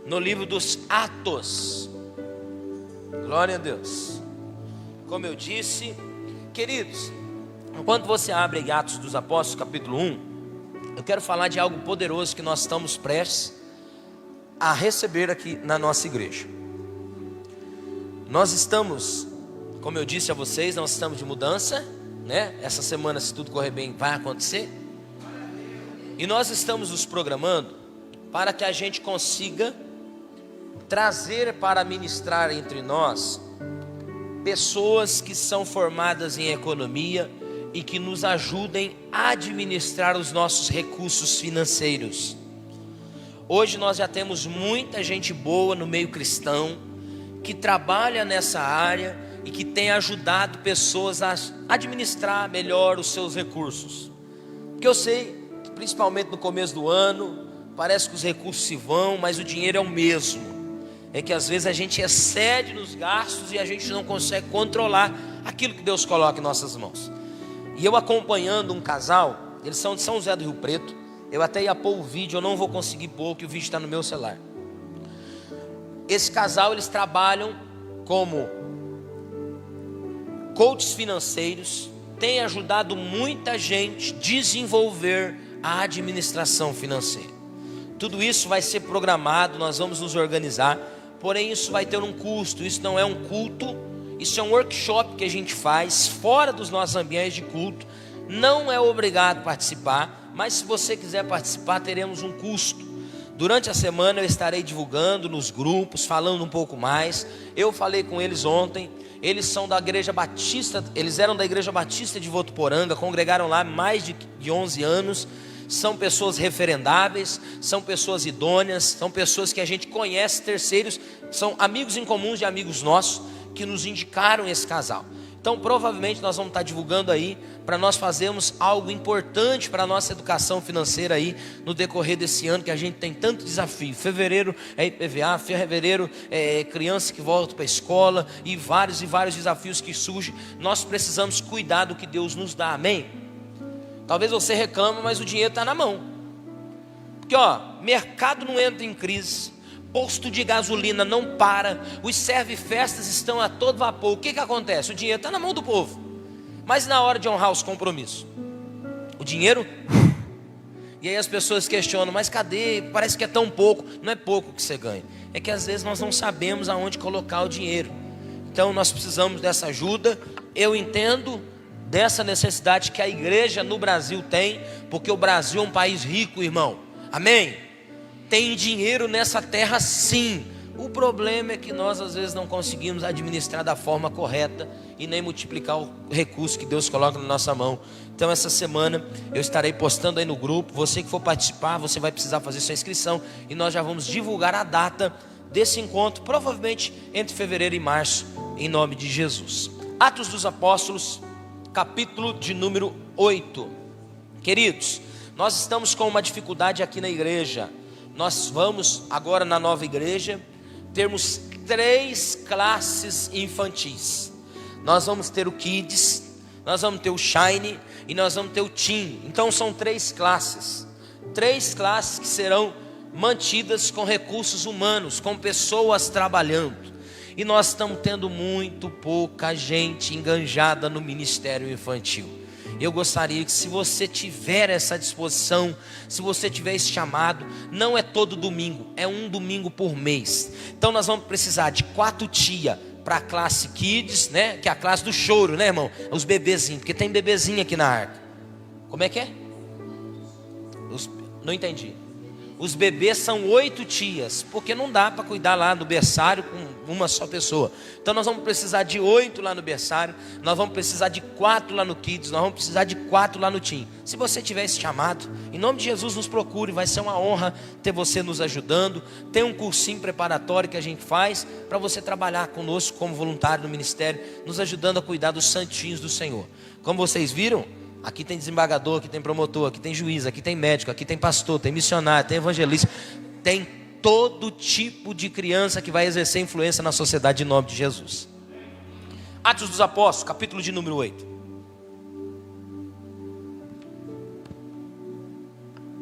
no livro dos Atos. Glória a Deus. Como eu disse, queridos, enquanto você abre em Atos dos Apóstolos, capítulo 1, eu quero falar de algo poderoso que nós estamos prestes a receber aqui na nossa igreja. Nós estamos, como eu disse a vocês, nós estamos de mudança, né? Essa semana, se tudo correr bem, vai acontecer. E nós estamos nos programando para que a gente consiga trazer para ministrar entre nós pessoas que são formadas em economia e que nos ajudem a administrar os nossos recursos financeiros. Hoje nós já temos muita gente boa no meio cristão que trabalha nessa área e que tem ajudado pessoas a administrar melhor os seus recursos. Porque eu sei que principalmente no começo do ano parece que os recursos se vão, mas o dinheiro é o mesmo. É que às vezes a gente excede nos gastos e a gente não consegue controlar aquilo que Deus coloca em nossas mãos. E eu acompanhando um casal, eles são de São José do Rio Preto. Eu até ia pôr o vídeo, eu não vou conseguir pôr, que o vídeo está no meu celular. Esse casal, eles trabalham como coaches financeiros, têm ajudado muita gente a desenvolver a administração financeira. Tudo isso vai ser programado, nós vamos nos organizar, porém isso vai ter um custo. Isso não é um culto, isso é um workshop que a gente faz fora dos nossos ambientes de culto. Não é obrigado a participar, mas se você quiser participar, teremos um custo. Durante a semana eu estarei divulgando nos grupos, falando um pouco mais. Eu falei com eles ontem. Eles são da Igreja Batista, eles eram da Igreja Batista de Votuporanga, congregaram lá mais de 11 anos. São pessoas referendáveis, são pessoas idôneas, são pessoas que a gente conhece, terceiros, são amigos em comuns de amigos nossos que nos indicaram esse casal. Então provavelmente nós vamos estar divulgando aí para nós fazermos algo importante para a nossa educação financeira aí no decorrer desse ano, que a gente tem tanto desafio. Fevereiro é IPVA, fevereiro é criança que volta para a escola e vários desafios que surgem. Nós precisamos cuidar do que Deus nos dá, amém? Talvez você reclame, mas o dinheiro está na mão. Porque mercado não entra em crise, posto de gasolina não para, os serve-festas estão a todo vapor. O que acontece? O dinheiro está na mão do povo. Mas na hora de honrar os compromissos, o dinheiro... E aí as pessoas questionam, mas cadê? Parece que é tão pouco. Não é pouco que você ganha, é que às vezes nós não sabemos aonde colocar o dinheiro. Então nós precisamos dessa ajuda. Eu entendo dessa necessidade que a igreja no Brasil tem, porque o Brasil é um país rico, irmão, amém? Tem dinheiro nessa terra sim. O problema é que nós às vezes não conseguimos administrar da forma correta e nem multiplicar o recurso que Deus coloca na nossa mão. Então essa semana eu estarei postando aí no grupo. Você que for participar, você vai precisar fazer sua inscrição e nós já vamos divulgar a data desse encontro, provavelmente entre fevereiro e março, em nome de Jesus. Atos dos Apóstolos, capítulo de número 8. Queridos, nós estamos com uma dificuldade aqui na igreja. Nós vamos agora na nova igreja termos 3 classes infantis. Nós vamos ter o Kids, nós vamos ter o Shine e nós vamos ter o Teen. Então são 3 classes. 3 classes que serão mantidas com recursos humanos, com pessoas trabalhando. E nós estamos tendo muito pouca gente enganjada no ministério infantil. Eu gostaria que, se você tiver essa disposição, se você tiver esse chamado, não é todo domingo, é um domingo por mês. Então nós vamos precisar de 4 tia para a classe Kids, né? Que é a classe do choro, né, irmão? Os bebezinhos, porque tem bebezinho aqui na arca. Como é que é? Não entendi. Os bebês são 8 tias, porque não dá para cuidar lá do berçário com uma só pessoa. Então nós vamos precisar de 8 lá no berçário, nós vamos precisar de 4 lá no Kids, nós vamos precisar de 4 lá no Teen. Se você tiver esse chamado, em nome de Jesus nos procure, vai ser uma honra ter você nos ajudando. Tem um cursinho preparatório que a gente faz para você trabalhar conosco como voluntário no ministério, nos ajudando a cuidar dos santinhos do Senhor. Como vocês viram, aqui tem desembargador, aqui tem promotor, aqui tem juiz, aqui tem médico, aqui tem pastor, tem missionário, tem evangelista, tem todo tipo de criança que vai exercer influência na sociedade em nome de Jesus. Atos dos Apóstolos, capítulo de número 8.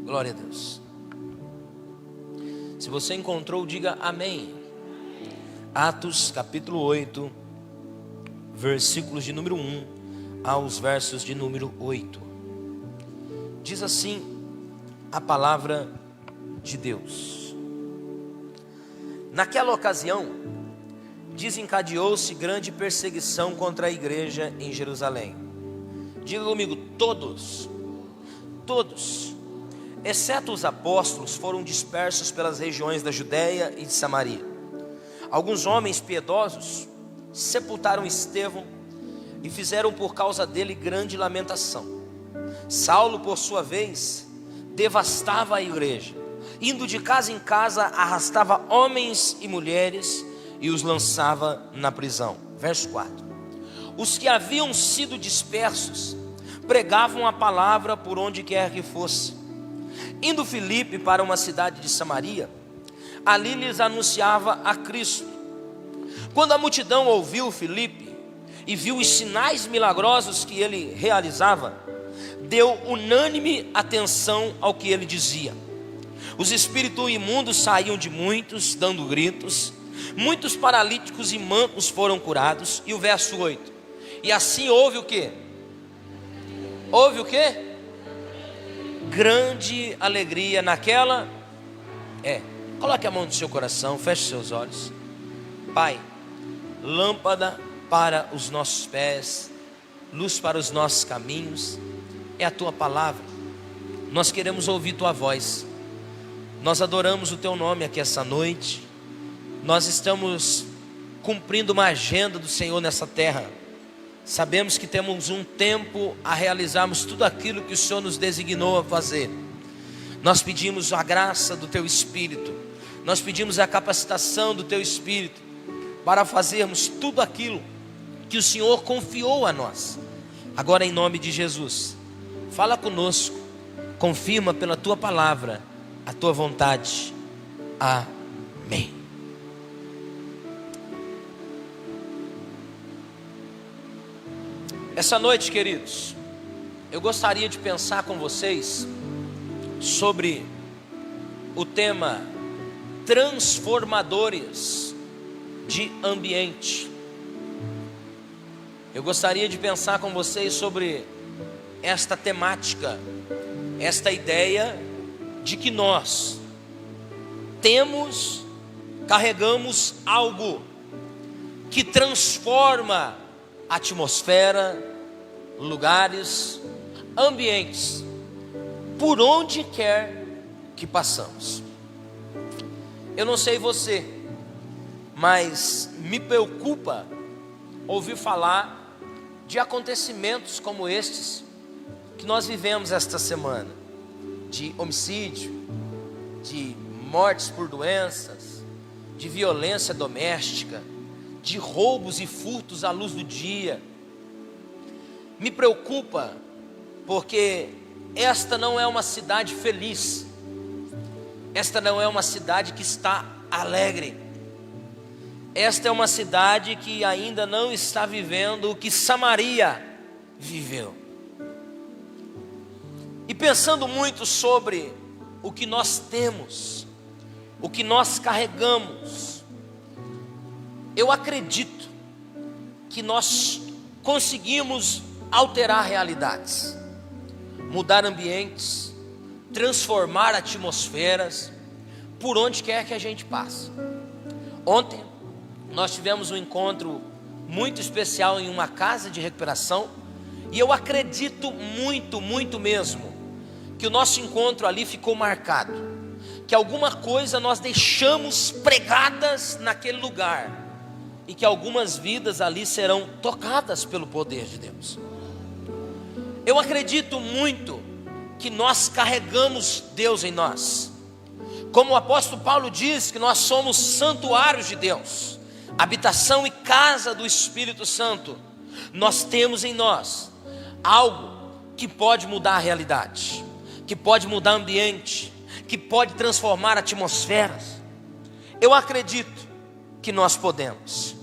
Glória a Deus. Se você encontrou, diga amém. Atos capítulo 8, versículos de número 1 aos versos de número 8. Diz assim a palavra de Deus: naquela ocasião, desencadeou-se grande perseguição contra a igreja em Jerusalém. Diga comigo, todos, exceto os apóstolos, foram dispersos pelas regiões da Judéia e de Samaria. Alguns homens piedosos sepultaram Estevão e fizeram por causa dele grande lamentação. Saulo, por sua vez, devastava a igreja, indo de casa em casa, arrastava homens e mulheres e os lançava na prisão. Verso 4. Os que haviam sido dispersos pregavam a palavra por onde quer que fosse. Indo Filipe para uma cidade de Samaria, ali lhes anunciava a Cristo. Quando a multidão ouviu Filipe e viu os sinais milagrosos que ele realizava, deu unânime atenção ao que ele dizia. Os espíritos imundos saíam de muitos, dando gritos. Muitos paralíticos e mancos foram curados. E o verso 8. E assim houve o quê? Houve o quê? Grande alegria naquela. Coloque a mão no seu coração, feche seus olhos. Pai, lâmpada para os nossos pés, luz para os nossos caminhos, é a tua palavra. Nós queremos ouvir tua voz. Nós adoramos o teu nome aqui essa noite. Nós estamos cumprindo uma agenda do Senhor nessa terra. Sabemos que temos um tempo a realizarmos tudo aquilo que o Senhor nos designou a fazer. Nós pedimos a graça do teu Espírito. Nós pedimos a capacitação do teu Espírito para fazermos tudo aquilo que o Senhor confiou a nós. Agora, em nome de Jesus, fala conosco, confirma pela tua palavra a tua vontade. Amém. Essa noite, queridos, eu gostaria de pensar com vocês sobre o tema transformadores de ambiente. Eu gostaria de pensar com vocês sobre esta temática, esta ideia de que nós carregamos algo que transforma a atmosfera, lugares, ambientes, por onde quer que passamos. Eu não sei você, mas me preocupa ouvir falar de acontecimentos como estes que nós vivemos esta semana, de homicídio, de mortes por doenças, de violência doméstica, de roubos e furtos à luz do dia. Me preocupa porque esta não é uma cidade feliz. Esta não é uma cidade que está alegre. Esta é uma cidade que ainda não está vivendo o que Samaria viveu. E pensando muito sobre o que nós temos, o que nós carregamos, eu acredito que nós conseguimos alterar realidades, mudar ambientes, transformar atmosferas, por onde quer que a gente passe. Ontem nós tivemos um encontro muito especial em uma casa de recuperação, e eu acredito muito mesmo, que o nosso encontro ali ficou marcado, que alguma coisa nós deixamos pregadas naquele lugar, e que algumas vidas ali serão tocadas pelo poder de Deus. Eu acredito muito que nós carregamos Deus em nós. Como o apóstolo Paulo diz que nós somos santuários de Deus, habitação e casa do Espírito Santo. Nós temos em nós algo que pode mudar a realidade, que pode mudar o ambiente, que pode transformar atmosferas. Eu acredito que nós podemos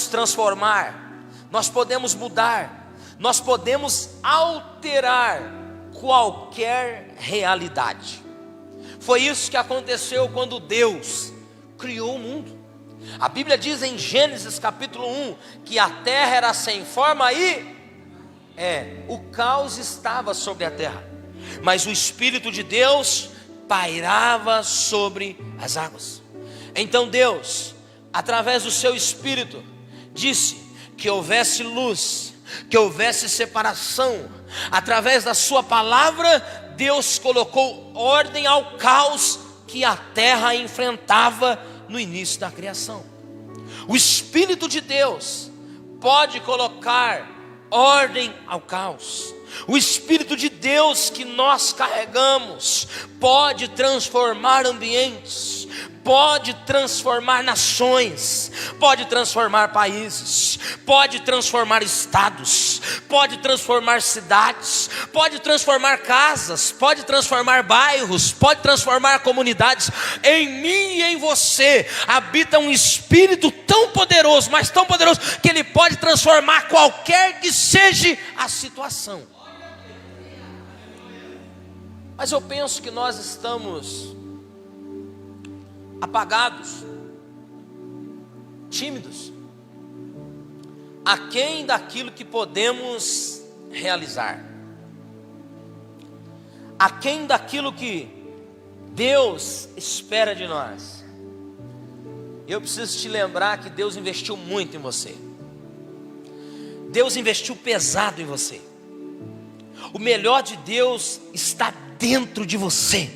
transformar, nós podemos mudar, nós podemos alterar qualquer realidade. Foi isso que aconteceu quando Deus criou o mundo. A Bíblia diz em Gênesis capítulo 1 que a terra era sem forma e o caos estava sobre a terra, mas o Espírito de Deus pairava sobre as águas. Então Deus, através do seu Espírito, disse que houvesse luz, que houvesse separação. Através da sua palavra, Deus colocou ordem ao caos que a terra enfrentava no início da criação. O Espírito de Deus pode colocar ordem ao caos. O Espírito de Deus que nós carregamos pode transformar ambientes, pode transformar nações, pode transformar países, pode transformar estados, pode transformar cidades, pode transformar casas, pode transformar bairros, pode transformar comunidades. Em mim e em você habita um Espírito tão poderoso, mas tão poderoso, que ele pode transformar qualquer que seja a situação. Mas eu penso que nós estamos apagados, tímidos, aquém daquilo que podemos realizar, aquém daquilo que Deus espera de nós. Eu preciso te lembrar que Deus investiu muito em você. Deus investiu pesado em você. O melhor de Deus está dentro de você.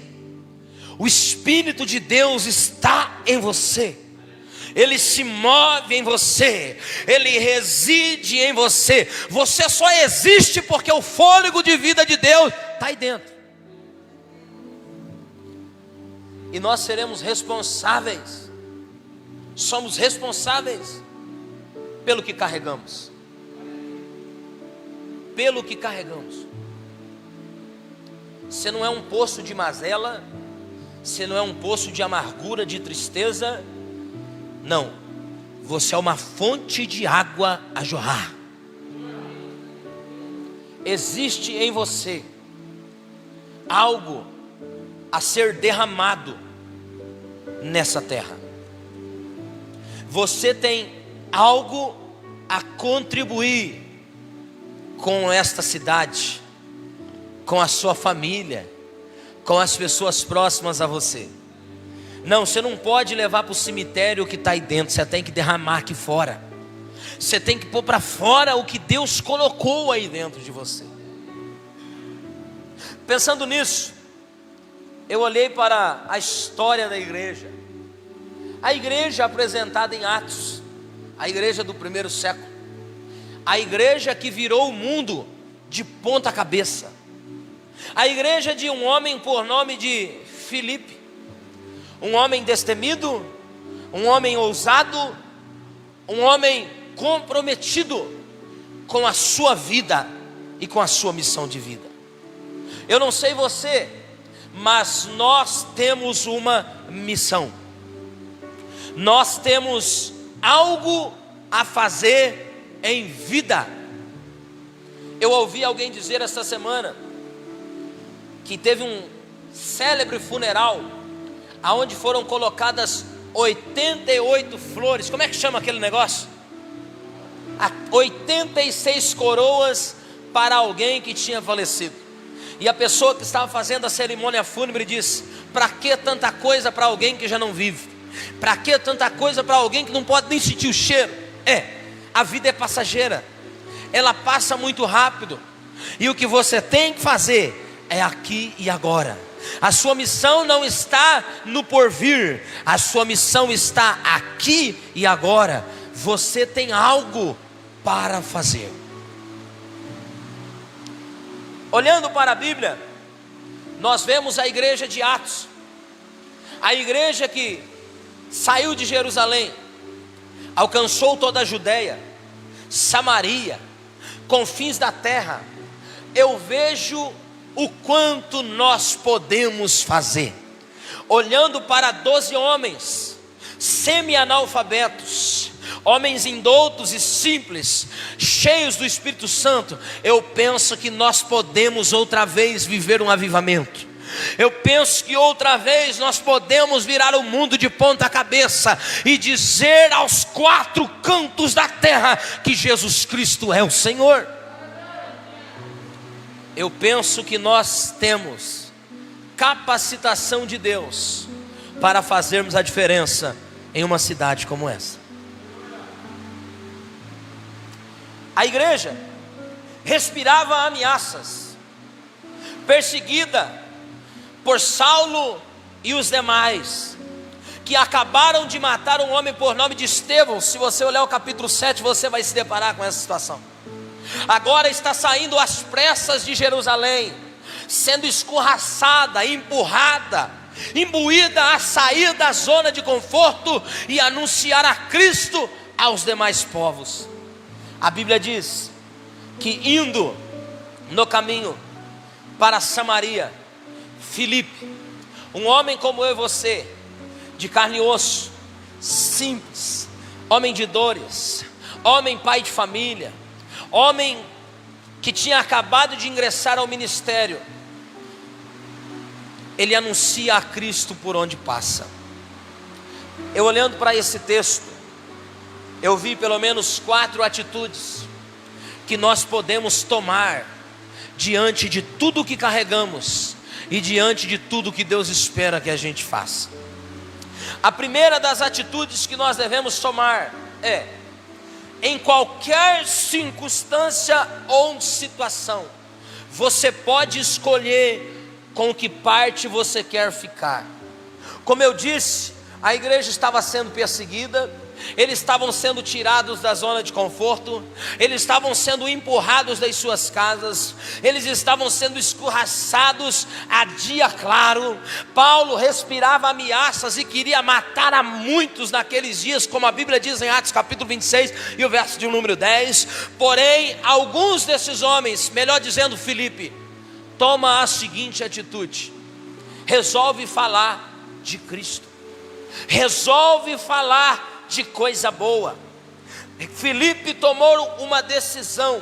O Espírito de Deus está em você. Ele se move em você. Ele reside em você. Você só existe porque o fôlego de vida de Deus está aí dentro. E nós seremos responsáveis. Somos responsáveis pelo que carregamos. Pelo que carregamos. Você não é um poço de mazela, você não é um poço de amargura, de tristeza. Não, você é uma fonte de água a jorrar. Existe em você algo a ser derramado nessa terra. Você tem algo a contribuir com esta cidade, com a sua família, com as pessoas próximas a você. Não, você não pode levar para o cemitério o que está aí dentro. Você tem que derramar aqui fora. Você tem que pôr para fora o que Deus colocou aí dentro de você. Pensando nisso, eu olhei para a história da igreja. A igreja apresentada em Atos, a igreja do primeiro século, a igreja que virou o mundo de ponta cabeça, a igreja de um homem por nome de Filipe, um homem destemido, um homem ousado, um homem comprometido com a sua vida e com a sua missão de vida. Eu não sei você, mas nós temos uma missão. Nós temos algo a fazer em vida. Eu ouvi alguém dizer esta semana que teve um célebre funeral aonde foram colocadas 88 flores. Como é que chama aquele negócio? 86 coroas para alguém que tinha falecido. E a pessoa que estava fazendo a cerimônia fúnebre disse: para que tanta coisa para alguém que já não vive? Para que tanta coisa para alguém que não pode nem sentir o cheiro? A vida é passageira, ela passa muito rápido. E o que você tem que fazer é aqui e agora. A sua missão não está no porvir, a sua missão está aqui e agora. Você tem algo para fazer. Olhando para a Bíblia, nós vemos a igreja de Atos, a igreja que saiu de Jerusalém, alcançou toda a Judéia, Samaria, confins da terra. Eu vejo o quanto nós podemos fazer, olhando para 12 homens, semi-analfabetos, homens indoutos e simples, cheios do Espírito Santo. Eu penso que nós podemos outra vez viver um avivamento. Eu penso que outra vez nós podemos virar o mundo de ponta cabeça e dizer aos quatro cantos da terra que Jesus Cristo é o Senhor. Eu penso que nós temos capacitação de Deus para fazermos a diferença em uma cidade como essa. A igreja respirava ameaças, perseguida por Saulo e os demais, que acabaram de matar um homem por nome de Estevão. Se você olhar o capítulo 7, você vai se deparar com essa situação. Agora está saindo às pressas de Jerusalém, sendo escorraçada, empurrada, imbuída a sair da zona de conforto e anunciar a Cristo aos demais povos. A Bíblia diz que indo no caminho para Samaria, Filipe, um homem como eu e você, de carne e osso, simples, homem de dores, homem pai de família, homem que tinha acabado de ingressar ao ministério, ele anuncia a Cristo por onde passa. Eu olhando para esse texto, eu vi pelo menos 4 atitudes que nós podemos tomar diante de tudo que carregamos e diante de tudo que Deus espera que a gente faça. A primeira das atitudes que nós devemos tomar é: em qualquer circunstância ou situação, você pode escolher com que parte você quer ficar. Como eu disse, a igreja estava sendo perseguida, eles estavam sendo tirados da zona de conforto, eles estavam sendo empurrados das suas casas, eles estavam sendo escorraçados a dia claro. Paulo respirava ameaças e queria matar a muitos naqueles dias, como a Bíblia diz em Atos capítulo 26 e o verso de número 10. Porém, alguns desses homens, melhor dizendo Filipe, toma a seguinte atitude: resolve falar de Cristo, resolve falar de coisa boa. Filipe tomou uma decisão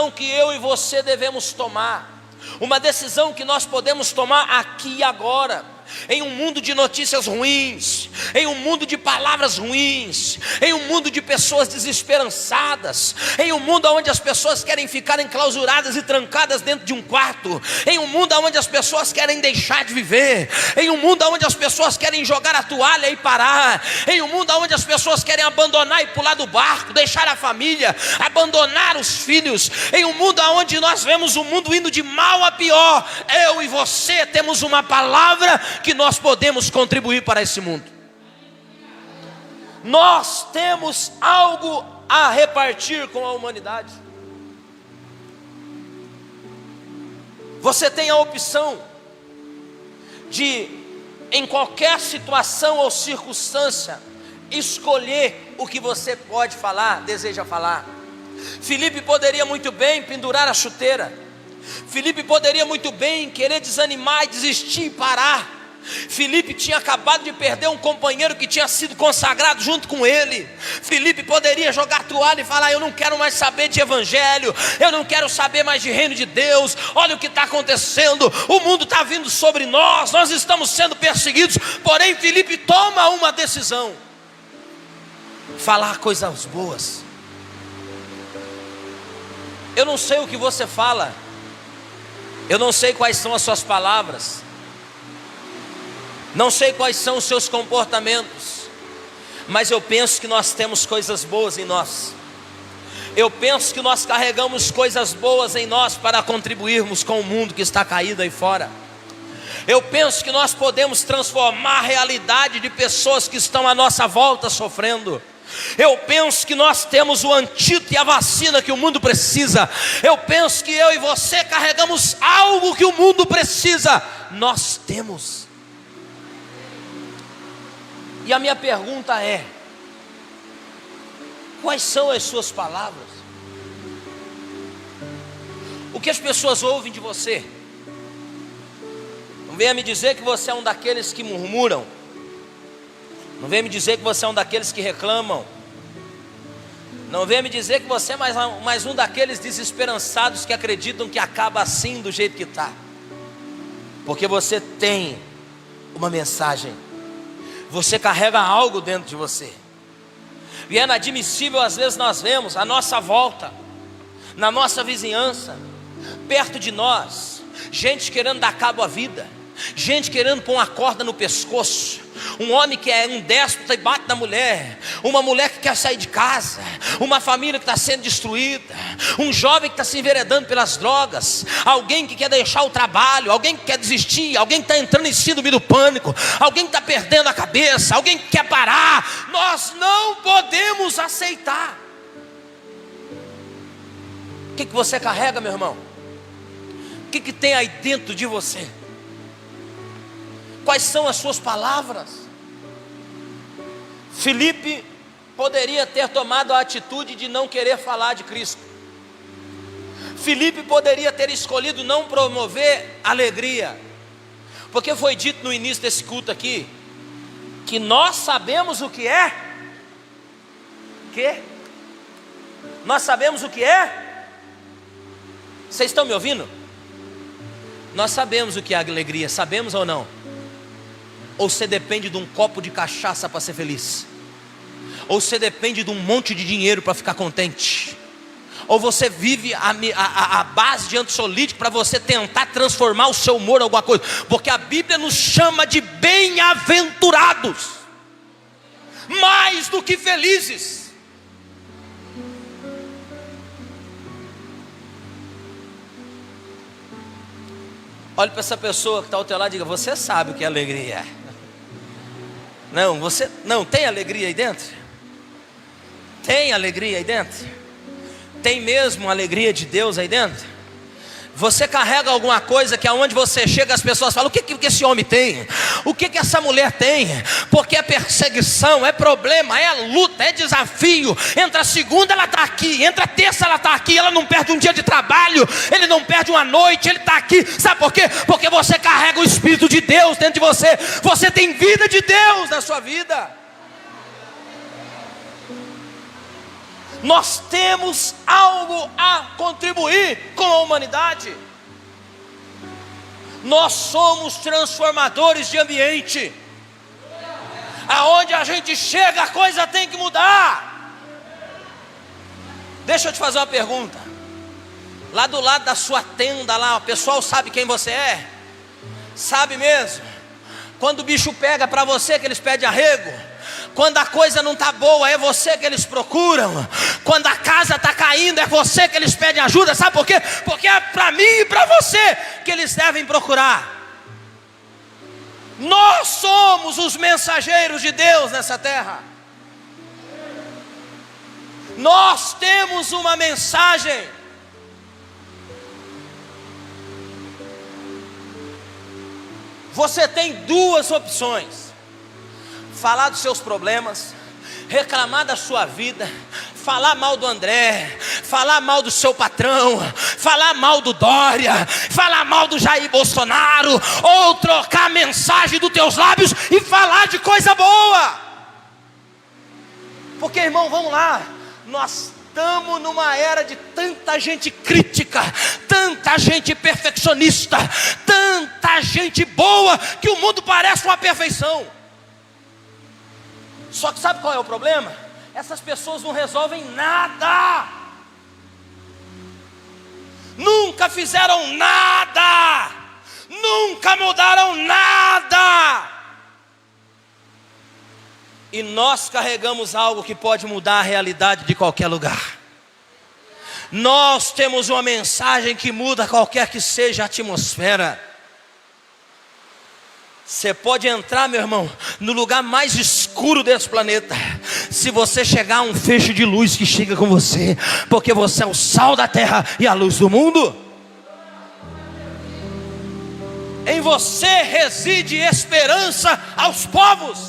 que eu e você devemos tomar, uma decisão que nós podemos tomar aqui e agora. Em um mundo de notícias ruins, em um mundo de palavras ruins, em um mundo de pessoas desesperançadas, em um mundo onde as pessoas querem ficar enclausuradas e trancadas dentro de um quarto, em um mundo onde as pessoas querem deixar de viver, em um mundo onde as pessoas querem jogar a toalha e parar, em um mundo onde as pessoas querem abandonar e pular do barco, deixar a família, abandonar os filhos, em um mundo onde nós vemos o mundo indo de mal a pior, eu e você temos uma palavra que nós podemos contribuir para esse mundo. Nós temos algo a repartir com a humanidade. Você tem a opção de, em qualquer situação ou circunstância, escolher o que você pode falar, deseja falar. Filipe poderia muito bem pendurar a chuteira. Filipe poderia muito bem querer desanimar e desistir e parar. Filipe tinha acabado de perder um companheiro que tinha sido consagrado junto com ele. Filipe poderia jogar a toalha e falar: eu não quero mais saber de evangelho, eu não quero saber mais de reino de Deus. Olha o que está acontecendo, o mundo está vindo sobre nós, nós estamos sendo perseguidos. Porém, Filipe toma uma decisão: falar coisas boas. Eu não sei o que você fala, eu não sei quais são as suas palavras, não sei quais são os seus comportamentos, mas eu penso que nós temos coisas boas em nós. Eu penso que nós carregamos coisas boas em nós para contribuirmos com o mundo que está caído aí fora. Eu penso que nós podemos transformar a realidade de pessoas que estão à nossa volta sofrendo. Eu penso que nós temos o antídoto e a vacina que o mundo precisa. Eu penso que eu e você carregamos algo que o mundo precisa. Nós temos. E a minha pergunta é: quais são as suas palavras? O que as pessoas ouvem de você? Não venha me dizer que você é um daqueles que murmuram. Não venha me dizer que você é um daqueles que reclamam. Não venha me dizer que você é mais um daqueles desesperançados que acreditam que acaba assim do jeito que está. Porque você tem uma mensagem, você carrega algo dentro de você. E é inadmissível, às vezes nós vemos à nossa volta, na nossa vizinhança, perto de nós, gente querendo dar cabo à vida, gente querendo pôr uma corda no pescoço, um homem que é um déspota e bate na mulher, uma mulher que quer sair de casa, uma família que está sendo destruída, um jovem que está se enveredando pelas drogas, alguém que quer deixar o trabalho, alguém que quer desistir, alguém que está entrando em síndrome do pânico, alguém que está perdendo a cabeça, alguém que quer parar. Nós não podemos aceitar. O que você carrega, meu irmão? O que tem aí dentro de você? Quais são as suas palavras? Filipe poderia ter tomado a atitude de não querer falar de Cristo. Filipe poderia ter escolhido não promover alegria, porque foi dito no início desse culto aqui que nós sabemos o que é. Nós sabemos o que é? Vocês estão me ouvindo? Nós sabemos o que é alegria, sabemos ou não? Ou você depende de um copo de cachaça para ser feliz? Ou você depende de um monte de dinheiro para ficar contente? Ou você vive a base de ansiolítico para você tentar transformar o seu humor em alguma coisa? Porque a Bíblia nos chama de bem-aventurados, mais do que felizes. Olhe para essa pessoa que está ao teu lado e diga: você sabe o que é alegria. Não, você não tem alegria aí dentro? Tem alegria aí dentro? Tem mesmo alegria de Deus aí dentro? Você carrega alguma coisa que aonde você chega as pessoas falam: o que esse homem tem? O que essa mulher tem? Porque é perseguição, é problema, é luta, é desafio. Entra a segunda, ela está aqui. Entra a terça, ela está aqui. Ela não perde um dia de trabalho, ele não perde uma noite, ele está aqui. Sabe por quê? Porque você carrega o Espírito de Deus dentro de você. Você tem vida de Deus na sua vida. Nós temos algo a contribuir com a humanidade. Nós somos transformadores de ambiente. Aonde a gente chega, a coisa tem que mudar. Deixa eu te fazer uma pergunta. Lá do lado da sua tenda, lá, o pessoal sabe quem você é? Sabe mesmo? Quando o bicho pega para você, que eles pedem arrego. Quando a coisa não está boa, é você que eles procuram. Quando a casa está caindo, é você que eles pedem ajuda. Sabe por quê? Porque é para mim e para você que eles devem procurar. Nós somos os mensageiros de Deus nessa terra. Nós temos uma mensagem. Você tem duas opções: falar dos seus problemas, reclamar da sua vida, falar mal do André, falar mal do seu patrão, falar mal do Dória, falar mal do Jair Bolsonaro, ou trocar a mensagem dos teus lábios e falar de coisa boa. Porque, irmão, vamos lá, nós estamos numa era de tanta gente crítica, tanta gente perfeccionista, tanta gente boa, que o mundo parece uma perfeição. Só que sabe qual é o problema? Essas pessoas não resolvem nada. Nunca fizeram nada. Nunca mudaram nada. E nós carregamos algo que pode mudar a realidade de qualquer lugar. Nós temos uma mensagem que muda qualquer que seja a atmosfera. Você pode entrar, meu irmão, no lugar mais escuro desse planeta. Se você chegar a um feixe de luz que chega com você, porque você é o sal da terra e a luz do mundo. Em você reside esperança aos povos.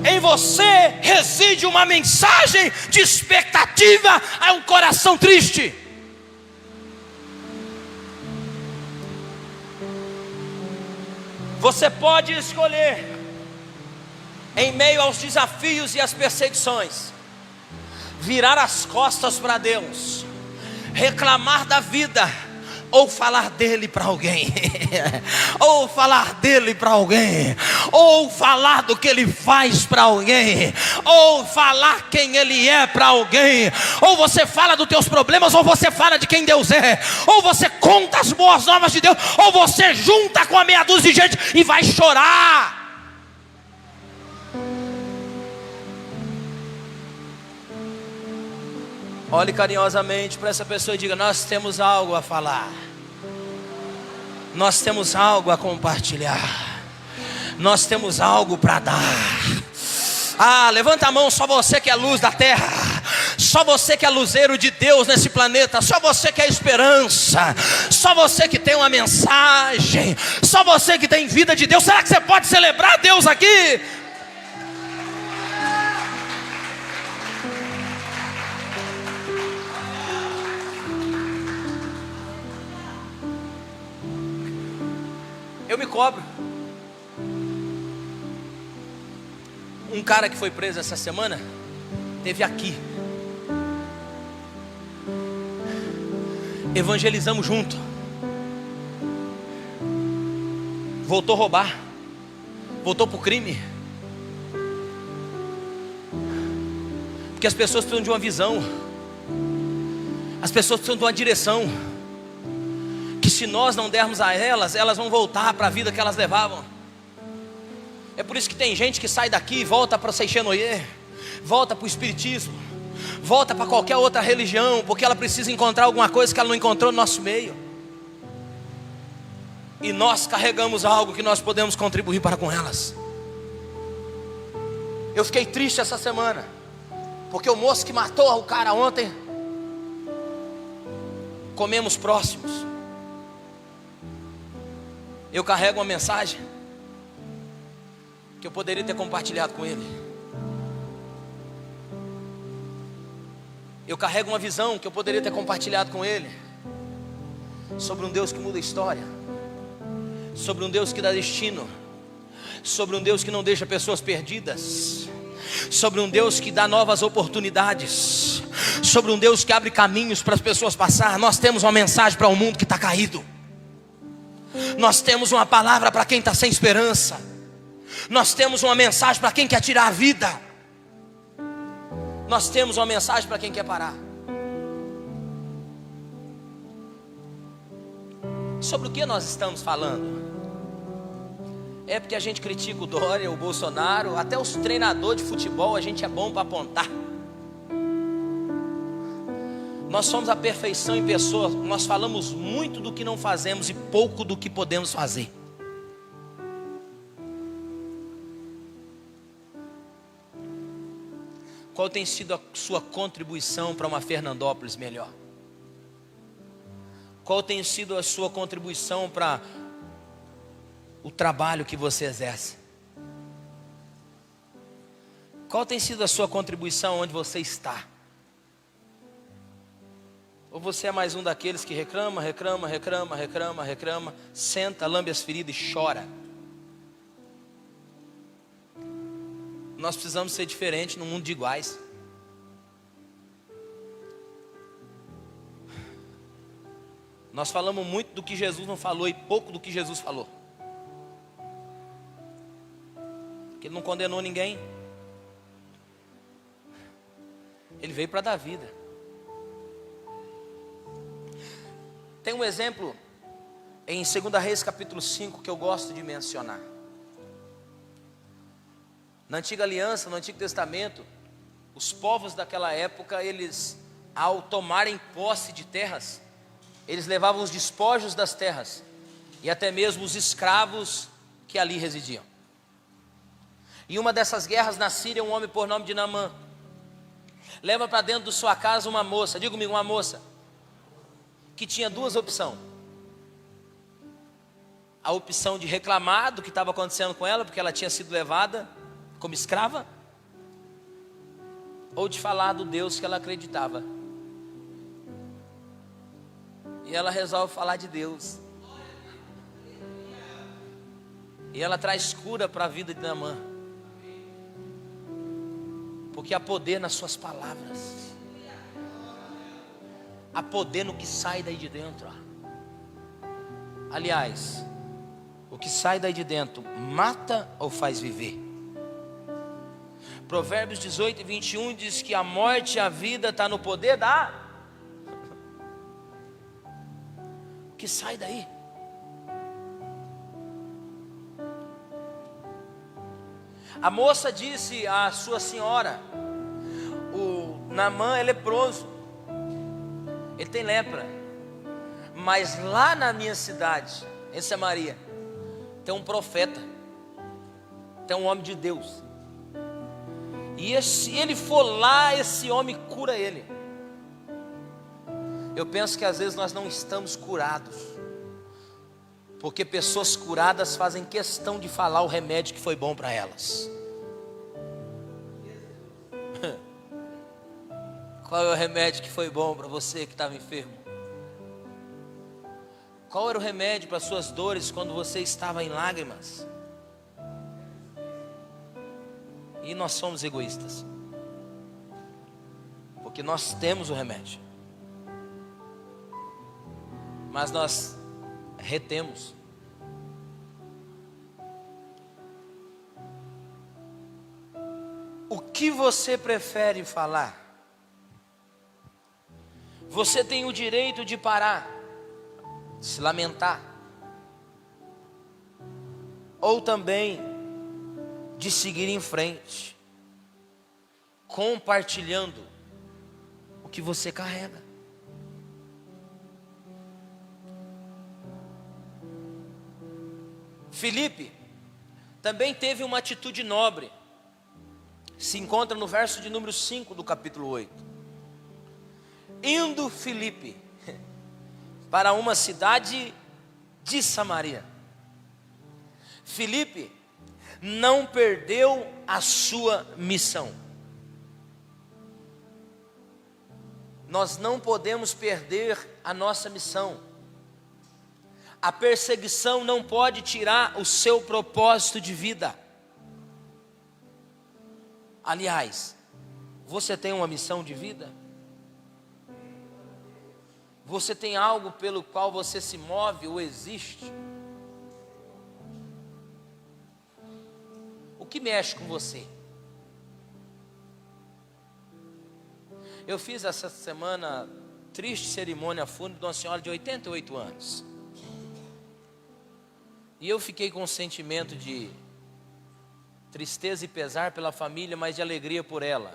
Em você reside uma mensagem de expectativa a um coração triste. Você pode escolher, em meio aos desafios e às perseguições, virar as costas para Deus, reclamar da vida, ou falar dele para alguém, ou falar dele para alguém, ou falar do que ele faz para alguém, ou falar quem ele é para alguém. Ou você fala dos teus problemas, ou você fala de quem Deus é, ou você conta as boas novas de Deus, ou você junta com a meia dúzia de gente e vai chorar. Olhe carinhosamente para essa pessoa e diga: nós temos algo a falar, nós temos algo a compartilhar, nós temos algo para dar. Levanta a mão, só você que é luz da terra, só você que é luzeiro de Deus nesse planeta, só você que é esperança, só você que tem uma mensagem, só você que tem vida de Deus. Será que você pode celebrar Deus aqui? Eu me cobro. Um cara que foi preso essa semana teve aqui. Evangelizamos junto. Voltou a roubar. Voltou para o crime. Porque as pessoas precisam de uma visão. As pessoas precisam de uma direção. Que se nós não dermos a elas, elas vão voltar para a vida que elas levavam. É por isso que tem gente que sai daqui e volta para o Seixenoye, volta para o Espiritismo, volta para qualquer outra religião, porque ela precisa encontrar alguma coisa que ela não encontrou no nosso meio. E nós carregamos algo que nós podemos contribuir para com elas. Eu fiquei triste essa semana, porque o moço que matou o cara ontem, comemos próximos. Eu carrego uma mensagem que eu poderia ter compartilhado com ele. Eu carrego uma visão que eu poderia ter compartilhado com ele, sobre um Deus que muda a história, sobre um Deus que dá destino, sobre um Deus que não deixa pessoas perdidas, sobre um Deus que dá novas oportunidades, sobre um Deus que abre caminhos para as pessoas passar. Nós temos uma mensagem para um mundo que está caído. Nós temos uma palavra para quem está sem esperança. Nós temos uma mensagem para quem quer tirar a vida. Nós temos uma mensagem para quem quer parar. Sobre o que nós estamos falando? É porque a gente critica o Dória, o Bolsonaro, até os treinadores de futebol a gente é bom para apontar. Nós somos a perfeição em pessoa. Nós falamos muito do que não fazemos e pouco do que podemos fazer. Qual tem sido a sua contribuição para uma Fernandópolis melhor? Qual tem sido a sua contribuição para o trabalho que você exerce? Qual tem sido a sua contribuição onde você está? Ou você é mais um daqueles que reclama, senta, lambe as feridas e chora? Nós precisamos ser diferentes num mundo de iguais. Nós falamos muito do que Jesus não falou e pouco do que Jesus falou. Que Ele não condenou ninguém. Ele veio para dar vida. Tem um exemplo em 2 Reis capítulo 5 que eu gosto de mencionar. Na antiga aliança, no Antigo Testamento, os povos daquela época, eles, ao tomarem posse de terras, eles levavam os despojos das terras e até mesmo os escravos que ali residiam. Em uma dessas guerras na Síria, um homem por nome de Naamã leva para dentro de sua casa uma moça, diga comigo, uma moça, que tinha duas opções. A opção de reclamar do que estava acontecendo com ela, porque ela tinha sido levada como escrava, ou de falar do Deus que ela acreditava. E ela resolve falar de Deus. E ela traz cura para a vida de Naamã, porque há poder nas suas palavras, há poder no que sai daí de dentro. Aliás, o que sai daí de dentro, mata ou faz viver? Provérbios 18 e 21 diz que a morte e a vida está no poder da... O que sai daí? A moça disse à sua senhora: o Naamã é leproso, ele tem lepra, mas lá na minha cidade, em Samaria, tem um profeta, tem um homem de Deus, e se ele for lá, esse homem cura ele. Eu penso que às vezes nós não estamos curados, porque pessoas curadas fazem questão de falar o remédio que foi bom para elas. Qual é o remédio que foi bom para você que estava enfermo? Qual era o remédio para suas dores quando você estava em lágrimas? E nós somos egoístas, porque nós temos o remédio, mas nós retemos. O que você prefere falar? Você tem o direito de parar, de se lamentar, ou também de seguir em frente, compartilhando o que você carrega. Filipe também teve uma atitude nobre, se encontra no verso de número 5 do capítulo 8. Indo Filipe para uma cidade de Samaria, Filipe não perdeu a sua missão. Nós não podemos perder a nossa missão. A perseguição não pode tirar o seu propósito de vida. Aliás, você tem uma missão de vida? Você tem algo pelo qual você se move ou existe? O que mexe com você? Eu fiz essa semana triste cerimônia fúnebre de uma senhora de 88 anos. E eu fiquei com um sentimento de tristeza e pesar pela família, mas de alegria por ela.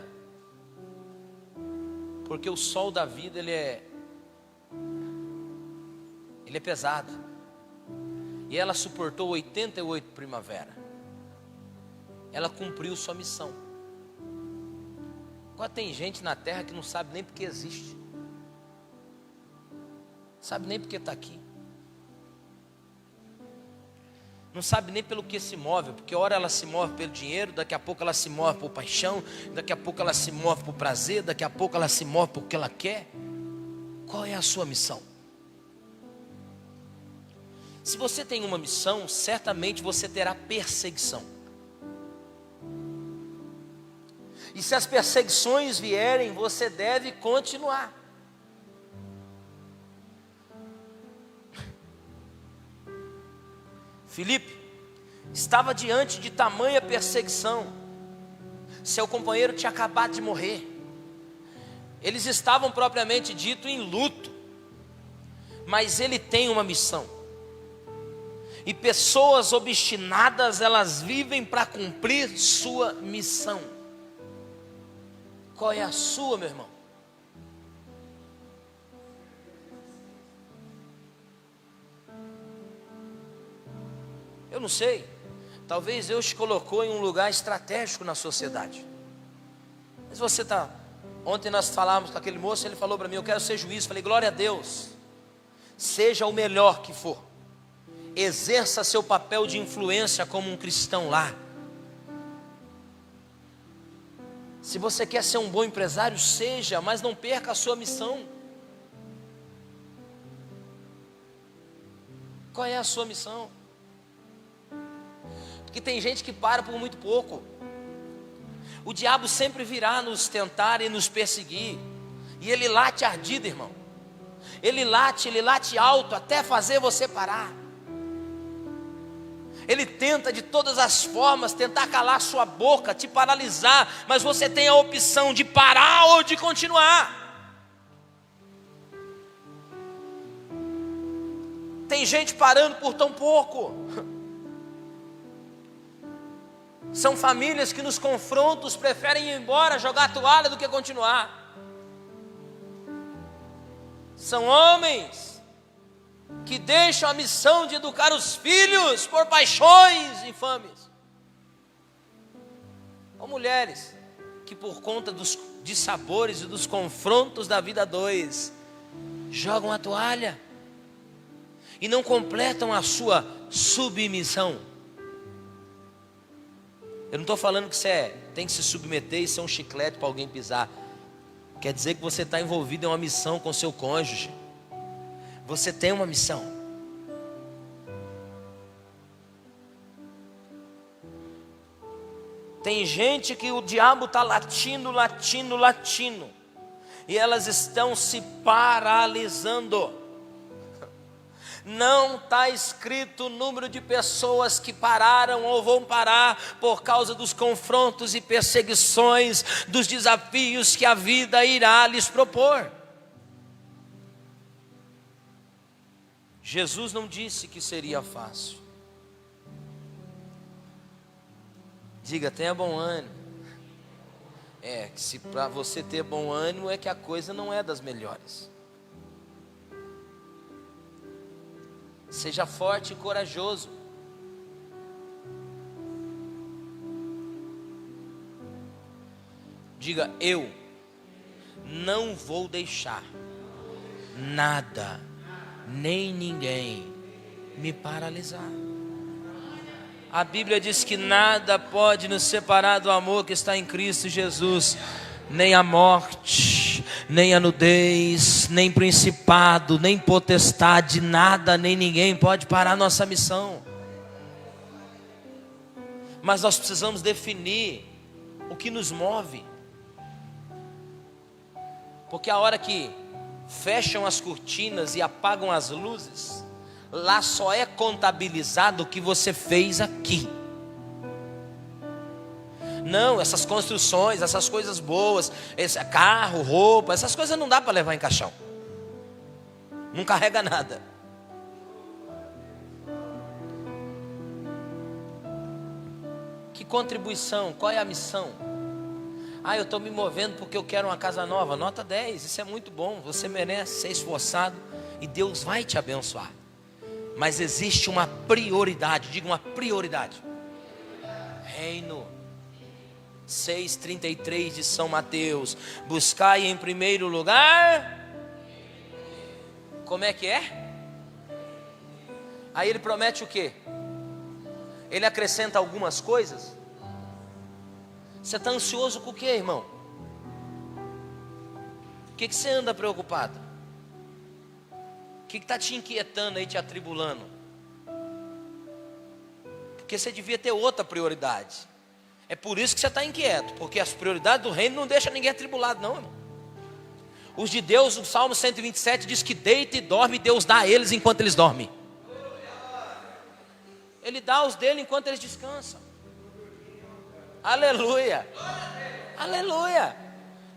Porque o sol da vida, ele é pesado. E ela suportou 88 primavera. Ela cumpriu sua missão. Agora tem gente na terra que não sabe nem porque existe. Sabe nem porque está aqui. Não sabe nem pelo que se move, porque a hora ela se move pelo dinheiro, daqui a pouco ela se move por paixão, daqui a pouco ela se move por prazer, daqui a pouco ela se move porque ela quer. Qual é a sua missão? Se você tem uma missão, certamente você terá perseguição. E se as perseguições vierem, você deve continuar. Filipe estava diante de tamanha perseguição. Seu companheiro tinha acabado de morrer. Eles estavam propriamente dito em luto. Mas ele tem uma missão. E pessoas obstinadas, elas vivem para cumprir sua missão. Qual é a sua, meu irmão? Eu não sei. Talvez Deus te colocou em um lugar estratégico na sociedade. Mas você está... Ontem nós falávamos com aquele moço, ele falou para mim: eu quero ser juiz. Falei: glória a Deus. Seja o melhor que for. Exerça seu papel de influência como um cristão lá. Se você quer ser um bom empresário, seja, mas não perca a sua missão. Qual é a sua missão? Porque tem gente que para por muito pouco. O diabo sempre virá nos tentar e nos perseguir. E ele late ardido, irmão. Ele late alto até fazer você parar. Ele tenta de todas as formas tentar calar sua boca, te paralisar, mas você tem a opção de parar ou de continuar. Tem gente parando por tão pouco. São famílias que nos confrontos preferem ir embora, jogar a toalha do que continuar. São homens que deixam a missão de educar os filhos por paixões infames. Ou mulheres que por conta dos dissabores e dos confrontos da vida a dois, jogam a toalha e não completam a sua submissão. Eu não estou falando que você tem que se submeter e ser um chiclete para alguém pisar. Quer dizer que você está envolvido em uma missão com seu cônjuge. Você tem uma missão. Tem gente que o diabo está latindo, e elas estão se paralisando. Não está escrito o número de pessoas que pararam ou vão parar por causa dos confrontos e perseguições, dos desafios que a vida irá lhes propor. Jesus não disse que seria fácil. Diga, tenha bom ânimo. Que se para você ter bom ânimo é que a coisa não é das melhores. Seja forte e corajoso. Diga, eu não vou deixar nada, nem ninguém me paralisar. A Bíblia diz que nada pode nos separar do amor que está em Cristo Jesus. Nem a morte, nem a nudez, nem principado, nem potestade, nada, nem ninguém pode parar nossa missão. Mas nós precisamos definir o que nos move. Porque a hora que fecham as cortinas e apagam as luzes, lá só é contabilizado o que você fez aqui. Não, essas construções, essas coisas boas, esse carro, roupa, essas coisas não dá para levar em caixão. Não carrega nada. Que contribuição? Qual é a missão? Eu estou me movendo porque eu quero uma casa nova. Nota 10, isso é muito bom. Você merece ser esforçado e Deus vai te abençoar. Mas existe uma prioridade, diga uma prioridade. Reino. 6,33 de São Mateus. Buscai em primeiro lugar. Como é que é? Aí ele promete o quê? Ele acrescenta algumas coisas. Você está ansioso com o quê, irmão? O que você anda preocupado? O que está te inquietando aí, te atribulando? Porque você devia ter outra prioridade. É por isso que você está inquieto, porque as prioridades do reino não deixam ninguém atribulado, não, irmão. Os de Deus, o Salmo 127 diz que deita e dorme, Deus dá a eles enquanto eles dormem. Ele dá os dele enquanto eles descansam. Aleluia. Aleluia.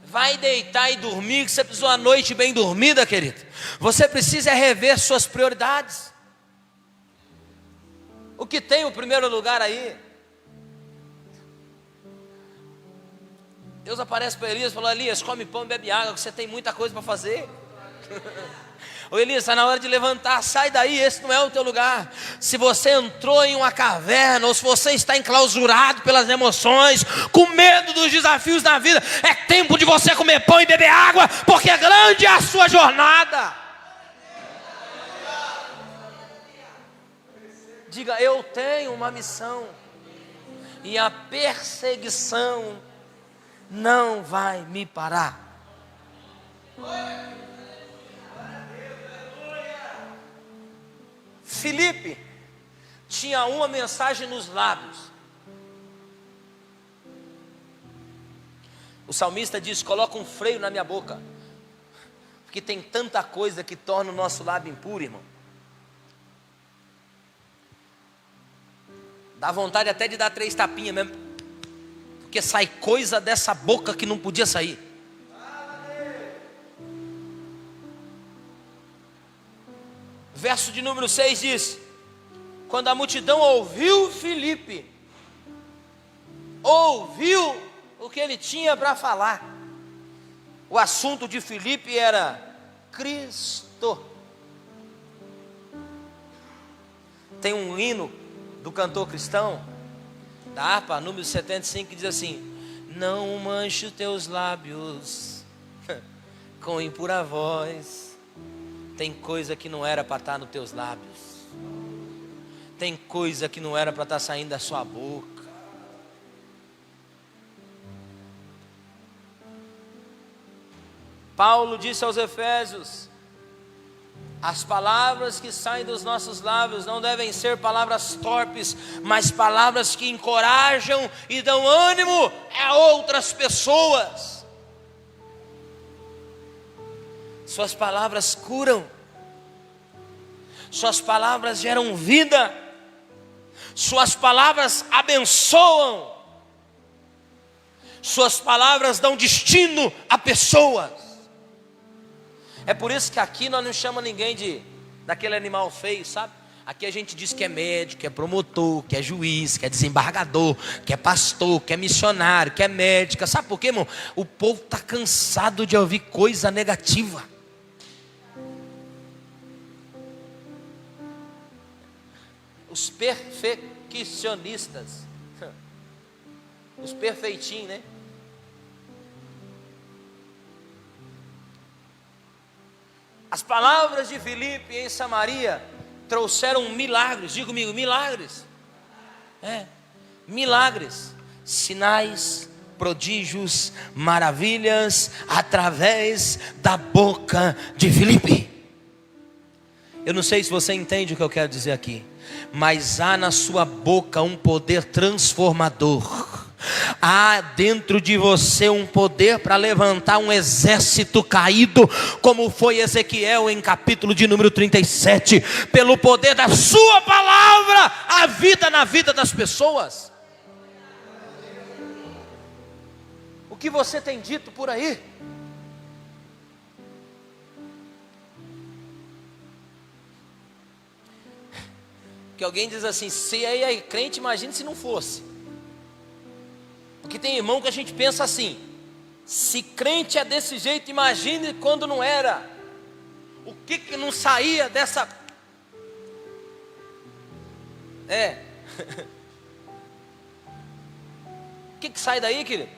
Vai deitar e dormir, que você precisou uma noite bem dormida, querido. Você precisa rever suas prioridades. O que tem o primeiro lugar aí? Deus aparece para Elias e falou: Elias, come pão e bebe água, que você tem muita coisa para fazer. Ô Elias, está na hora de levantar, sai daí, esse não é o teu lugar. Se você entrou em uma caverna, ou se você está enclausurado pelas emoções, com medo dos desafios da vida, é tempo de você comer pão e beber água, porque grande é a sua jornada. Diga, eu tenho uma missão, e a perseguição não vai me parar. Filipe tinha uma mensagem nos lábios. O salmista diz: coloca um freio na minha boca, porque tem tanta coisa que torna o nosso lábio impuro, irmão. Dá vontade até de dar 3 tapinhas mesmo, porque sai coisa dessa boca que não podia sair. Verso de número 6 diz: quando a multidão ouviu Filipe, ouviu o que ele tinha para falar. O assunto de Filipe era Cristo. Tem um hino do cantor cristão, da harpa, número 75, que diz assim: não manche os teus lábios com impura voz. Tem coisa que não era para estar nos teus lábios. Tem coisa que não era para estar saindo da sua boca. Paulo disse aos Efésios: as palavras que saem dos nossos lábios não devem ser palavras torpes, mas palavras que encorajam e dão ânimo a outras pessoas. Suas palavras curam, suas palavras geram vida, suas palavras abençoam, suas palavras dão destino a pessoas. É por isso que aqui nós não chamamos ninguém daquele animal feio, sabe? Aqui a gente diz que é médico, que é promotor, que é juiz, que é desembargador, que é pastor, que é missionário, que é médica. Sabe por quê, irmão? O povo está cansado de ouvir coisa negativa. Os perfeccionistas, os perfeitinhos, né? As palavras de Filipe em Samaria trouxeram milagres. Diga comigo, milagres. Milagres, sinais, prodígios, maravilhas, através da boca de Filipe. Eu não sei se você entende o que eu quero dizer aqui, mas há na sua boca um poder transformador. Há dentro de você um poder para levantar um exército caído, como foi Ezequiel em capítulo de número 37. Pelo poder da sua palavra, a vida na vida das pessoas. O que você tem dito por aí? Que alguém diz assim: se aí é crente, imagine se não fosse. Porque tem irmão que a gente pensa assim: se crente é desse jeito, imagine quando não era. O que não saía dessa... O que sai daí, querido?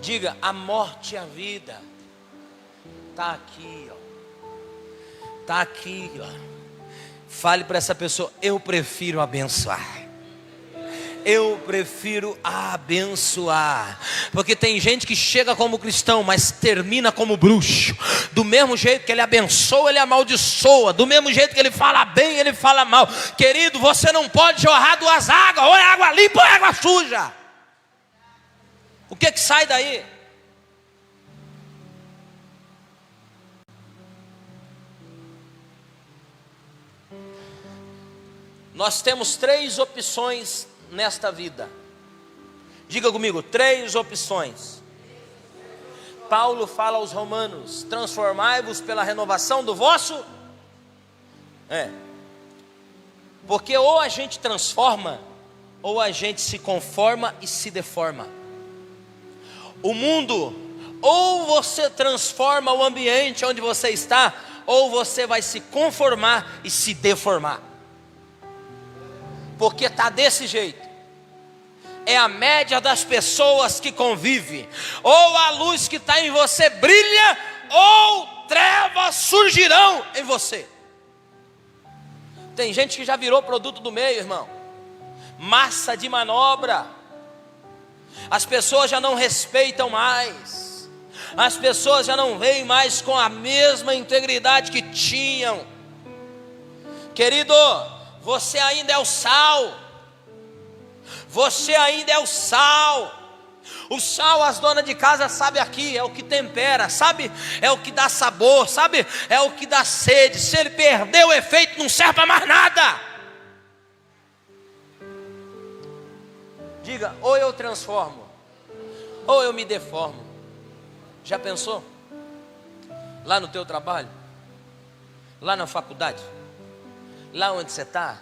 Diga: a morte e a vida está aqui, ó. Está aqui, ó. Fale para essa pessoa: eu prefiro abençoar. Eu prefiro abençoar. Porque tem gente que chega como cristão, mas termina como bruxo. Do mesmo jeito que ele abençoa, ele amaldiçoa. Do mesmo jeito que ele fala bem, ele fala mal. Querido, você não pode jorrar 2 águas. Ou é água limpa ou é água suja. O que sai daí? Nós temos 3 opções nesta vida. Diga comigo: 3 opções. Paulo fala aos romanos: transformai-vos pela renovação do vosso... Porque ou a gente transforma, ou a gente se conforma e se deforma. O mundo, ou você transforma o ambiente onde você está, ou você vai se conformar e se deformar. Porque está desse jeito. É a média das pessoas que convivem. Ou a luz que está em você brilha, ou trevas surgirão em você. Tem gente que já virou produto do meio, irmão. Massa de manobra. As pessoas já não respeitam mais. As pessoas já não veem mais com a mesma integridade que tinham. Querido, você ainda é o sal. Você ainda é o sal. O sal, as donas de casa sabem aqui, é o que tempera, sabe? É o que dá sabor, sabe? É o que dá sede. Se ele perder o efeito, não serve para mais nada. Diga, ou eu transformo, ou eu me deformo. Já pensou? Lá no teu trabalho, lá na faculdade, lá onde você está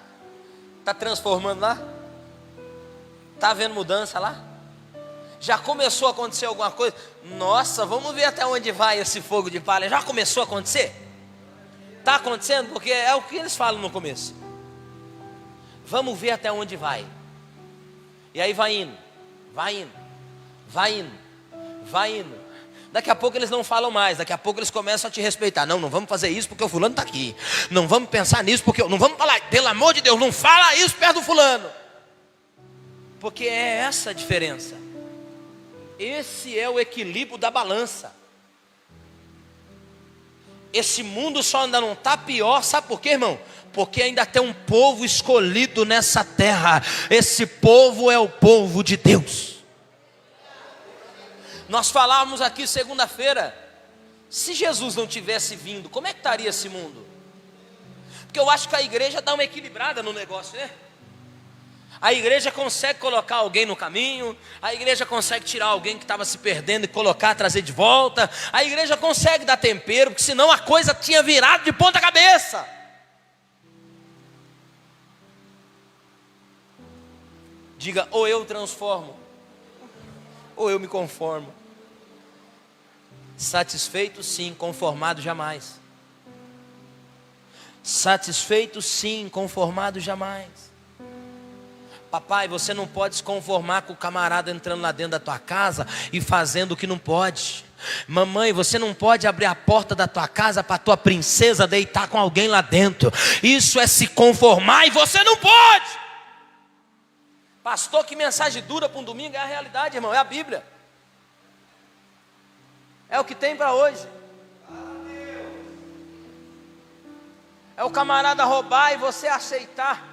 transformando lá? Está havendo mudança lá? Já começou a acontecer alguma coisa? Nossa, vamos ver até onde vai esse fogo de palha. Já começou a acontecer? Está acontecendo? Porque é o que eles falam no começo. Vamos ver até onde vai. E aí vai indo, vai indo, vai indo, vai indo. Daqui a pouco eles não falam mais. Daqui a pouco eles começam a te respeitar. Não, não vamos fazer isso porque o fulano está aqui. Não vamos pensar nisso porque não vamos falar. Pelo amor de Deus, não fala isso perto do fulano. Porque é essa a diferença. Esse é o equilíbrio da balança. Esse mundo só ainda não está pior, sabe por quê, irmão? Porque ainda tem um povo escolhido nessa terra. Esse povo é o povo de Deus. Nós falávamos aqui segunda-feira, se Jesus não tivesse vindo, como é que estaria esse mundo? Porque eu acho que a igreja dá uma equilibrada no negócio, né? A igreja consegue colocar alguém no caminho, a igreja consegue tirar alguém que estava se perdendo e colocar, trazer de volta. A igreja consegue dar tempero, porque senão a coisa tinha virado de ponta cabeça. Diga, ou eu transformo, ou eu me conformo. Satisfeito sim, conformado jamais. Satisfeito sim, conformado jamais. Papai, você não pode se conformar com o camarada entrando lá dentro da tua casa e fazendo o que não pode. Mamãe, você não pode abrir a porta da tua casa para a tua princesa deitar com alguém lá dentro. Isso é se conformar e você não pode. Pastor, que mensagem dura para um domingo. É a realidade, irmão, é a Bíblia. É o que tem para hoje. É o camarada roubar e você aceitar.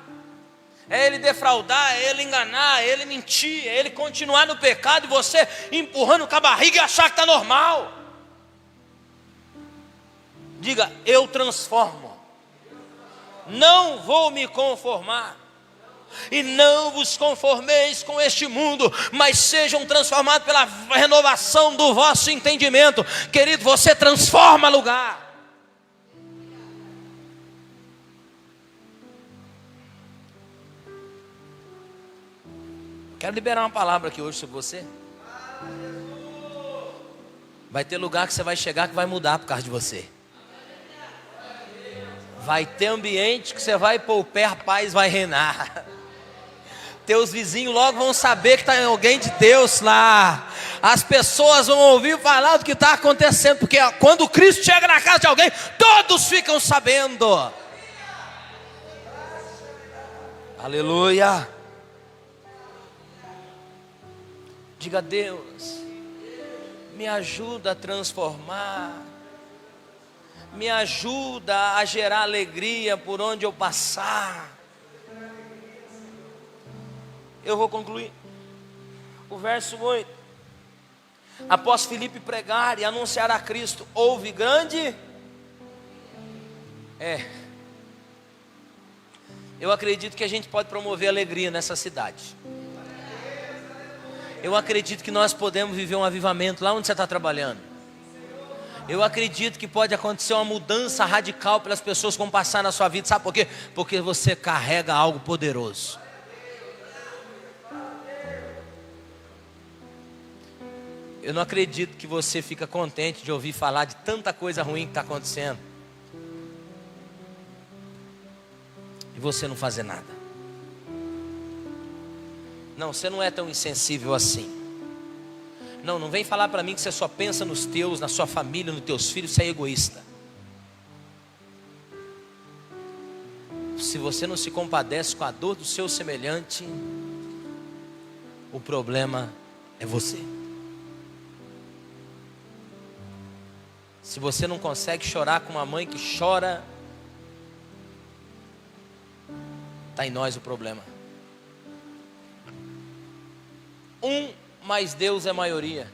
É ele defraudar, é ele enganar, é ele mentir, é ele continuar no pecado e você empurrando com a barriga e achar que está normal. Diga, eu transformo. Não vou me conformar. E não vos conformeis com este mundo, mas sejam transformados pela renovação do vosso entendimento. Querido, você transforma lugar. Quero liberar uma palavra aqui hoje sobre você. Vai ter lugar que você vai chegar que vai mudar por causa de você. Vai ter ambiente que você vai pôr o pé, a paz vai reinar. Teus vizinhos logo vão saber que está alguém de Deus lá. As pessoas vão ouvir falar do que está acontecendo. Porque quando Cristo chega na casa de alguém, todos ficam sabendo. Aleluia. Diga, Deus, me ajuda a transformar. Me ajuda a gerar alegria por onde eu passar. Eu vou concluir. O verso 8. Após Filipe pregar e anunciar a Cristo, houve grande... Eu acredito que a gente pode promover alegria nessa cidade. Eu acredito que nós podemos viver um avivamento lá onde você está trabalhando. Eu acredito que pode acontecer uma mudança radical pelas pessoas que vão passar na sua vida. Sabe por quê? Porque você carrega algo poderoso. Eu não acredito que você fica contente de ouvir falar de tanta coisa ruim que está acontecendo e você não fazer nada. Não, você não é tão insensível assim. Não, não vem falar para mim que você só pensa nos teus, na sua família, nos teus filhos. Você é egoísta. Se você não se compadece com a dor do seu semelhante, o problema é você. Se você não consegue chorar com uma mãe que chora, está em nós o problema. mas Deus é maioria.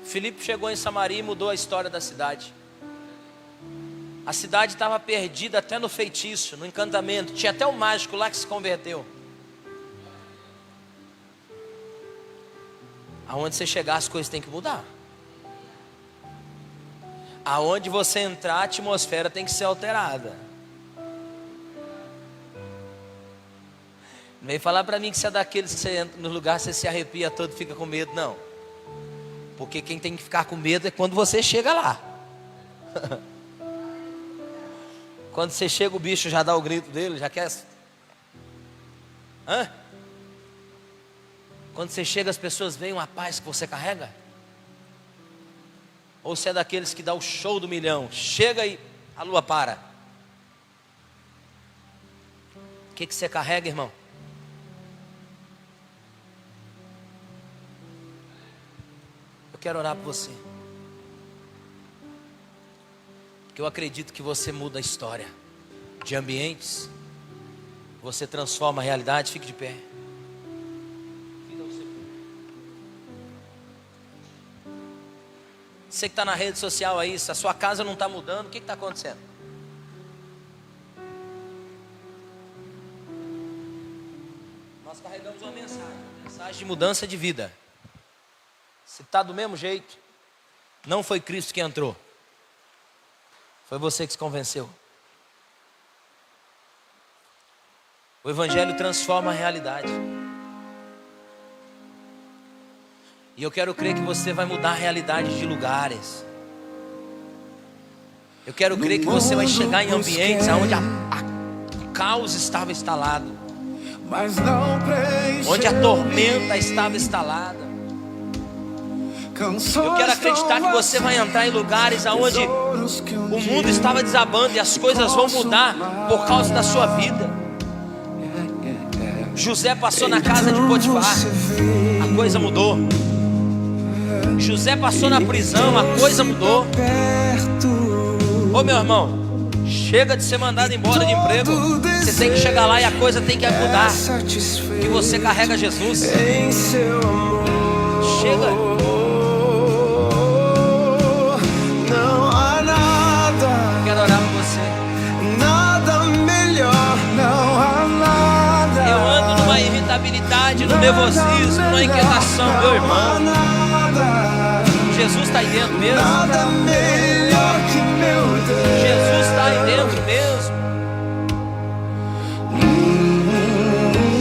Filipe chegou em Samaria e mudou a história da cidade. A cidade estava perdida até no feitiço, no encantamento. Tinha até o mágico lá que se converteu. Aonde você chegar, as coisas têm que mudar. Aonde você entrar, a atmosfera tem que ser alterada. Não vem falar para mim que você é daqueles que você entra no lugar, você se arrepia todo e fica com medo, não. Porque quem tem que ficar com medo é quando você chega lá. Quando você chega, o bicho já dá o grito dele, já quer. Hã? Quando você chega, as pessoas veem uma paz que você carrega? Ou você é daqueles que dá o show do milhão? Chega e a lua para. O que você carrega, irmão? Eu quero orar por você. Porque eu acredito que você muda a história de ambientes. Você transforma a realidade. Fique de pé. Você que está na rede social aí, se a sua casa não está mudando, o que está acontecendo? Nós carregamos uma mensagem de mudança de vida. Se está do mesmo jeito, não foi Cristo que entrou, foi você que se convenceu. O Evangelho transforma a realidade. E eu quero crer que você vai mudar a realidade de lugares. Eu quero crer que você vai chegar em ambientes onde o caos estava instalado, onde a tormenta estava instalada. Eu quero acreditar que você vai entrar em lugares onde o mundo estava desabando e as coisas vão mudar por causa da sua vida. José passou na casa de Potifar, a coisa mudou. José passou na prisão, a coisa mudou. Ô meu irmão, chega de ser mandado embora de emprego. Você tem que chegar lá e a coisa tem que mudar. Que você carrega Jesus. Chega. Não há nada. Quero orar por você. Nada melhor. Não há nada. Eu ando numa irritabilidade, no nervosismo, numa inquietação, meu irmão. Jesus está aí dentro mesmo. Nada melhor que meu Deus. Jesus está aí dentro mesmo.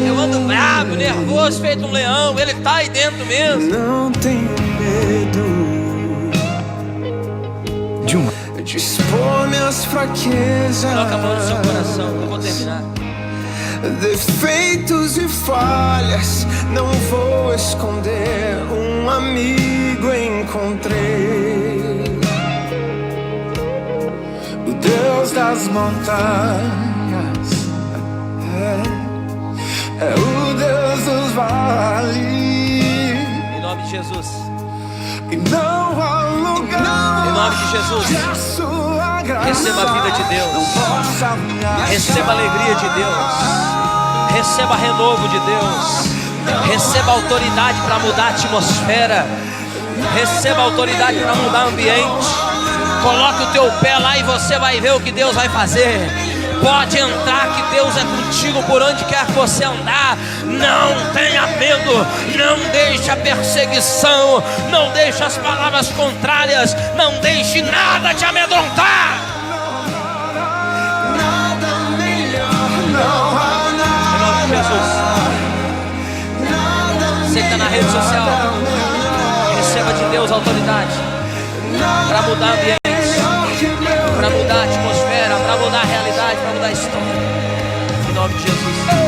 Eu ando bravo, nervoso, feito um leão. Ele está aí dentro mesmo. Não tenho medo de expor minhas fraquezas. Coloca a mão no seu coração, eu vou terminar. Defeitos e falhas, não vou esconder. Um amigo encontrei, o Deus das montanhas, é o Deus dos vales. Em nome de Jesus. E não há lugar. Em nome de Jesus. Receba a vida de Deus. Receba a alegria de Deus. Receba renovo de Deus. Receba autoridade para mudar a atmosfera. Receba autoridade para mudar o ambiente. Coloque o teu pé lá e você vai ver o que Deus vai fazer. Pode entrar, que Deus é contigo por onde quer que você andar. Não tenha medo. Não deixe a perseguição. Não deixe as palavras contrárias. Não deixe nada te amedrontar. Nada melhor. Não há nada. Em nome de Jesus. Você que está na rede social, receba de Deus autoridade para mudar o ambiente, para mudar a atmosfera, para mudar a realidade, para mudar a história. Em nome de Jesus.